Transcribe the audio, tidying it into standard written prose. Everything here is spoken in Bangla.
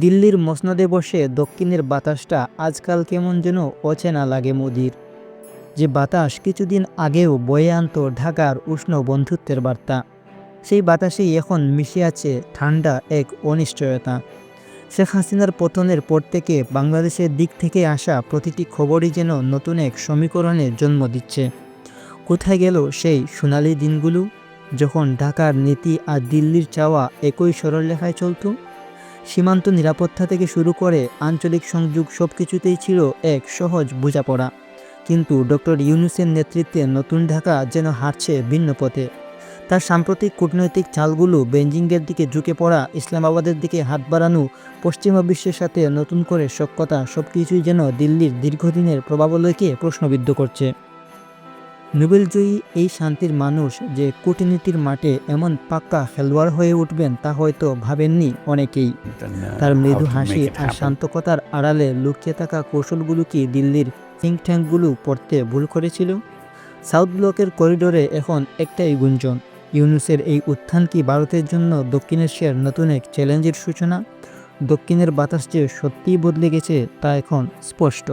দিল্লির মসনদে বসে দক্ষিণের বাতাসটা আজকাল কেমন যেন অচেনা লাগে মোদির। যে বাতাস কিছুদিন আগেও বয়ে আনত ঢাকার উষ্ণ বন্ধুত্বের বার্তা, সেই বাতাসেই এখন মিশে আছে ঠান্ডা এক অনিশ্চয়তা। শেখ হাসিনার পতনের পর থেকে বাংলাদেশের দিক থেকে আসা প্রতিটি খবরই যেন নতুন এক সমীকরণের জন্ম দিচ্ছে। কোথায় গেল সেই সোনালি দিনগুলো, যখন ঢাকার নীতি আর দিল্লির চাওয়া একই সরলরেখায় চলত? সীমান্ত নিরাপত্তা থেকে শুরু করে আঞ্চলিক সংযোগ সব কিছুতেই ছিল এক সহজ বোঝাপড়া। কিন্তু ডক্টর ইউনূসের নেতৃত্বে নতুন ঢাকা যেন হাঁটছে ভিন্ন পথে। তার সাম্প্রতিক কূটনৈতিক চালগুলো বেজিংয়ের দিকে ঝুঁকে পড়া, ইসলামাবাদের দিকে হাত বাড়ানো, পশ্চিমা বিশ্বের সাথে নতুন করে সখ্যতা, সব কিছুই যেন দিল্লির দীর্ঘদিনের প্রভাবলয়কে প্রশ্নবিদ্ধ করছে। নোবেলজয়ী এই শান্তির মানুষ যে কূটনীতির মাঠে এমন পাক্কা খেলোয়াড় হয়ে উঠবেন তা হয়তো ভাবেননি অনেকেই। তার মৃদু হাসি আর শান্ত কথার আড়ালে লুকিয়ে থাকা কৌশলগুলো কি দিল্লির থিঙ্ক ট্যাঙ্কগুলো পড়তে ভুল করেছিল? সাউথ ব্লকের করিডোরে এখন একটাই গুঞ্জন, ইউনূসের এই উত্থান কি ভারতের জন্য দক্ষিণ এশিয়ার নতুন এক চ্যালেঞ্জের সূচনা? দক্ষিণের বাতাস যে সত্যিই বদলে গেছে তা এখন স্পষ্ট।